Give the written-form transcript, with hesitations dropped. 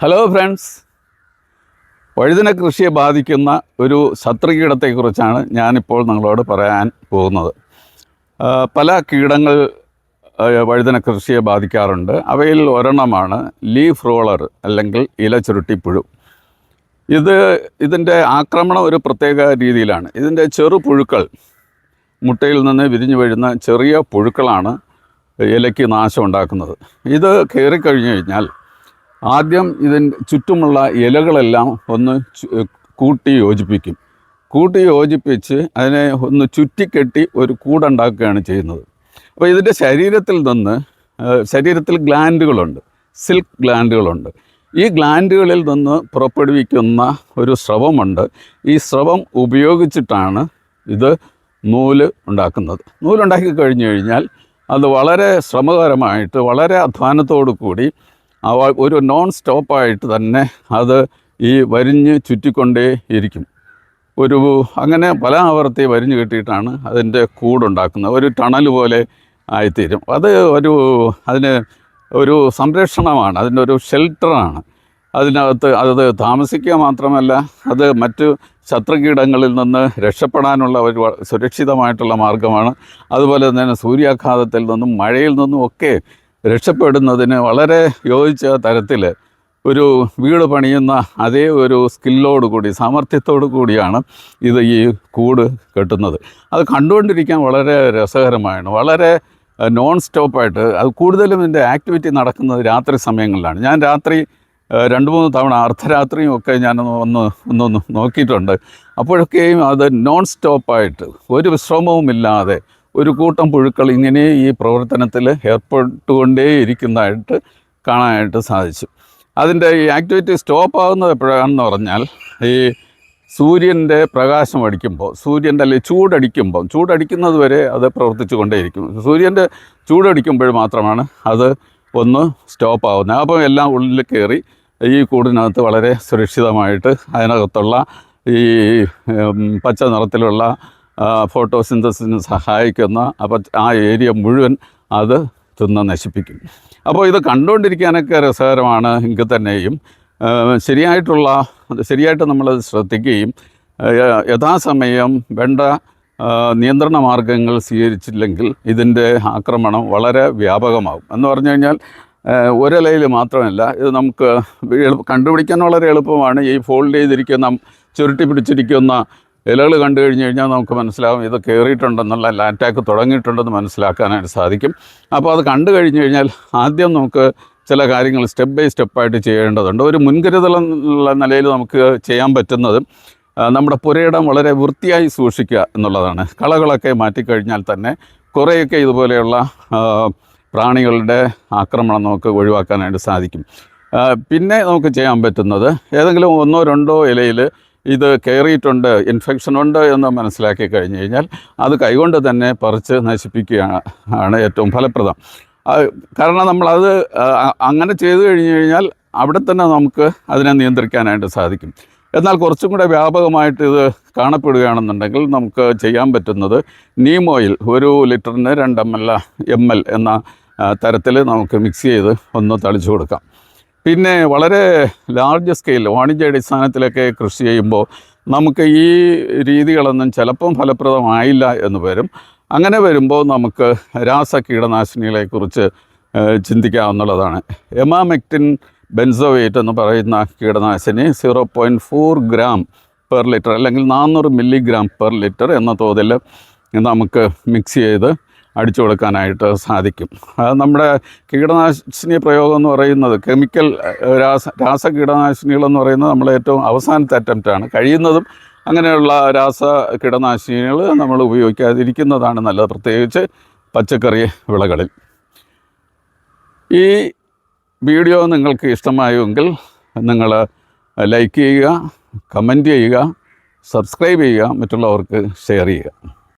Hello friends, വഴുതന കൃഷിയെ ബാധിക്കുന്ന ഒരു ശത്രുകീടത്തെക്കുറിച്ചാണ് ഞാനിപ്പോൾ നിങ്ങളോട് പറയാൻ പോകുന്നത്. പല കീടങ്ങൾ വഴുതന കൃഷിയെ ബാധിക്കാറുണ്ട്. അവയിൽ ഒരെണ്ണമാണ് ലീഫ് റോളർ അല്ലെങ്കിൽ ഇല ചുരുട്ടിപ്പുഴു. ഇതിൻ്റെ ആക്രമണം ഒരു പ്രത്യേക രീതിയിലാണ്. ഇതിൻ്റെ ചെറു പുഴുക്കൾ, മുട്ടയിൽ നിന്ന് വിരിഞ്ഞു വീഴുന്ന ചെറിയ പുഴുക്കളാണ് ഇലയ്ക്ക് നാശമുണ്ടാക്കുന്നത്. ഇത് കയറിക്കഴിഞ്ഞു കഴിഞ്ഞാൽ ആദ്യം ഇതിന് ചുറ്റുമുള്ള ഇലകളെല്ലാം ഒന്ന് കൂട്ടി യോജിപ്പിച്ച് അതിനെ ഒന്ന് ചുറ്റിക്കെട്ടി ഒരു കൂടുണ്ടാക്കുകയാണ് ചെയ്യുന്നത്. അപ്പോൾ ഇതിൻ്റെ ശരീരത്തിൽ ഗ്ലാൻഡുകളുണ്ട്, സിൽക്ക് ഗ്ലാൻഡുകളുണ്ട്. ഈ ഗ്ലാൻഡുകളിൽ നിന്ന് പുറപ്പെടുവിക്കുന്ന ഒരു സ്രവമുണ്ട്. ഈ സ്രവം ഉപയോഗിച്ചിട്ടാണ് ഇത് നൂല് ഉണ്ടാക്കുന്നത്. നൂലുണ്ടാക്കി കഴിഞ്ഞു കഴിഞ്ഞാൽ അത് വളരെ ശ്രമകരമായിട്ട്, വളരെ അധ്വാനത്തോടു കൂടി ഒരു നോൺ സ്റ്റോപ്പായിട്ട് തന്നെ അത് ഈ വരിഞ്ഞ് ചുറ്റിക്കൊണ്ടേ ഇരിക്കും. അങ്ങനെ പല ആവർത്തി വരിഞ്ഞ് കെട്ടിയിട്ടാണ് അതിൻ്റെ കൂടുണ്ടാക്കുന്നത്. ഒരു ടണൽ പോലെ ആയിത്തീരും. അതിന് ഒരു സംരക്ഷണമാണ്, അതിൻ്റെ ഒരു ഷെൽട്ടറാണ്. അതിനകത്ത് അത് താമസിക്കുക മാത്രമല്ല, അത് മറ്റു ശത്രുകീടങ്ങളിൽ നിന്ന് രക്ഷപ്പെടാനുള്ള ഒരു സുരക്ഷിതമായിട്ടുള്ള മാർഗ്ഗമാണ്. അതുപോലെ തന്നെ സൂര്യാഘാതത്തിൽ നിന്നും മഴയിൽ നിന്നും ഒക്കെ രക്ഷപ്പെടുന്നതിന് വളരെ യോജിച്ച തരത്തിൽ ഒരു വീട് പണിയുന്ന അതേ ഒരു സ്കില്ലോടുകൂടി, സാമർഥ്യത്തോടു കൂടിയാണ് ഇത് ഈ കൂട് കെട്ടുന്നത്. അത് കണ്ടുകൊണ്ടിരിക്കാൻ വളരെ രസകരമാണ്, വളരെ നോൺ സ്റ്റോപ്പായിട്ട്. അത് കൂടുതലും ഇതിൻ്റെ ആക്ടിവിറ്റി നടക്കുന്നത് രാത്രി സമയങ്ങളിലാണ്. ഞാൻ രാത്രി 2-3 തവണ അർദ്ധരാത്രിയും ഒക്കെ ഞാൻ ഒന്ന് നോക്കിയിട്ടുണ്ട്. അപ്പോഴൊക്കെയും അത് നോൺ സ്റ്റോപ്പായിട്ട് ഒരു വിശ്രമവുമില്ലാതെ ഒരു കൂട്ടം പുഴുക്കൾ ഇങ്ങനെ ഈ പ്രവർത്തനത്തിൽ ഏർപ്പെട്ടുകൊണ്ടേയിരിക്കുന്നതായിട്ട് കാണാനായിട്ട് സാധിച്ചു. അതിൻ്റെ ഈ ആക്ടിവിറ്റി സ്റ്റോപ്പ് ആകുന്നത് എപ്പോഴാണെന്ന് പറഞ്ഞാൽ, ഈ സൂര്യൻ്റെ പ്രകാശം അടിക്കുമ്പോൾ, അല്ലെങ്കിൽ ചൂടടിക്കുന്നത് വരെ അത് പ്രവർത്തിച്ചു കൊണ്ടേയിരിക്കും. സൂര്യൻ്റെ ചൂടടിക്കുമ്പോൾ മാത്രമാണ് അത് ഒന്ന് സ്റ്റോപ്പ് ആകുന്നത്. അപ്പോൾ എല്ലാം ഉള്ളിൽ കയറി ഈ കൂടിനകത്ത് വളരെ സുരക്ഷിതമായിട്ട് അതിനകത്തുള്ള ഈ പച്ച നിറത്തിലുള്ള ഫോട്ടോസിന്തസിന് സഹായിക്കുന്ന ആ ഏരിയ മുഴുവൻ അത് നശിപ്പിക്കും. അപ്പോൾ ഇത് കണ്ടുകൊണ്ടിരിക്കാനൊക്കെ രസകരമാണ്. എങ്കിൽ തന്നെയും ശരിയായിട്ട് നമ്മളത് ശ്രദ്ധിക്കുകയും യഥാസമയം വേണ്ട നിയന്ത്രണ മാർഗങ്ങൾ സ്വീകരിച്ചില്ലെങ്കിൽ ഇതിൻ്റെ ആക്രമണം വളരെ വ്യാപകമാകും. എന്ന് പറഞ്ഞു കഴിഞ്ഞാൽ ഒരിലയിൽ മാത്രമല്ല, ഇത് നമുക്ക് കണ്ടുപിടിക്കാൻ വളരെ എളുപ്പമാണ്. ഈ ഫോൾഡ് ചെയ്തിരിക്കുന്ന, ചുരുട്ടി പിടിച്ചിരിക്കുന്ന ഇലകൾ കണ്ടു കഴിഞ്ഞ് കഴിഞ്ഞാൽ നമുക്ക് മനസ്സിലാവും ഇത് കയറിയിട്ടുണ്ടെന്നുള്ള, അറ്റാക്ക് തുടങ്ങിയിട്ടുണ്ടെന്ന് മനസ്സിലാക്കാനായിട്ട് സാധിക്കും. അപ്പോൾ അത് കണ്ടു കഴിഞ്ഞ് കഴിഞ്ഞാൽ ആദ്യം നമുക്ക് ചില കാര്യങ്ങൾ സ്റ്റെപ്പ് ബൈ സ്റ്റെപ്പായിട്ട് ചെയ്യേണ്ടതുണ്ട്. ഒരു മുൻകരുതലെന്നുള്ള നിലയിൽ നമുക്ക് ചെയ്യാൻ പറ്റുന്നത് നമ്മുടെ പുരയിടം വളരെ വൃത്തിയായി സൂക്ഷിക്കുക എന്നുള്ളതാണ്. കളകളൊക്കെ മാറ്റിക്കഴിഞ്ഞാൽ തന്നെ കുറേയൊക്കെ ഇതുപോലെയുള്ള പ്രാണികളുടെ ആക്രമണം നമുക്ക് ഒഴിവാക്കാനായിട്ട് സാധിക്കും. പിന്നെ നമുക്ക് ചെയ്യാൻ പറ്റുന്നത്, ഏതെങ്കിലും 1-2 ഇലയിൽ ഇത് കയറിയിട്ടുണ്ട്, ഇൻഫെക്ഷൻ ഉണ്ട് എന്ന് മനസ്സിലാക്കി കഴിഞ്ഞ് കഴിഞ്ഞാൽ അത് കൈകൊണ്ട് തന്നെ പറിച്ച് നശിപ്പിക്കുകയാണ് ഏറ്റവും ഫലപ്രദം. കാരണം നമ്മളത് അങ്ങനെ ചെയ്തു കഴിഞ്ഞ് കഴിഞ്ഞാൽ അവിടെ തന്നെ നമുക്ക് അതിനെ നിയന്ത്രിക്കാനായിട്ട് സാധിക്കും. എന്നാൽ കുറച്ചും കൂടെ വ്യാപകമായിട്ട് ഇത് കാണപ്പെടുകയാണെന്നുണ്ടെങ്കിൽ നമുക്ക് ചെയ്യാൻ പറ്റുന്നത് നീം ഓയിൽ 1 ലിറ്ററിന് 2 ml എന്ന തരത്തിൽ നമുക്ക് മിക്സ് ചെയ്ത് ഒന്ന് തളിച്ചു കൊടുക്കാം. പിന്നെ വളരെ ലാർജ് സ്കെയിൽ വാണിജ്യാടിസ്ഥാനത്തിലൊക്കെ കൃഷി ചെയ്യുമ്പോൾ നമുക്ക് ഈ രീതികളൊന്നും ചിലപ്പം ഫലപ്രദമായില്ല എന്ന് വരും. അങ്ങനെ വരുമ്പോൾ നമുക്ക് രാസകീടനാശിനികളെക്കുറിച്ച് ചിന്തിക്കാവുന്നതാണ്. എമാമെക്റ്റിൻ ബെൻസോയേറ്റ് എന്ന് പറയുന്ന കീടനാശിനി 0.4 gram per liter അല്ലെങ്കിൽ 400 milligram per liter എന്ന തോതിൽ നമുക്ക് മിക്സ് ചെയ്ത് അടിച്ചു കൊടുക്കാനായിട്ട് സാധിക്കും. നമ്മുടെ കീടനാശിനി പ്രയോഗം എന്ന് പറയുന്നത്, രാസകീടനാശിനികളെന്ന് പറയുന്നത് നമ്മൾ ഏറ്റവും അവസാനത്തെ അറ്റംപ്റ്റാണ്. കഴിയുന്നതും അങ്ങനെയുള്ള കീടനാശിനികൾ നമ്മൾ ഉപയോഗിക്കാതിരിക്കുന്നതാണ് നല്ലത്, പ്രത്യേകിച്ച് പച്ചക്കറി വിളകളിൽ. ഈ വീഡിയോ നിങ്ങൾക്ക് ഇഷ്ടമായെങ്കിൽ നിങ്ങൾ ലൈക്ക് ചെയ്യുക, കമൻറ്റ് ചെയ്യുക, സബ്സ്ക്രൈബ് ചെയ്യുക, മറ്റുള്ളവർക്ക് ഷെയർ ചെയ്യുക.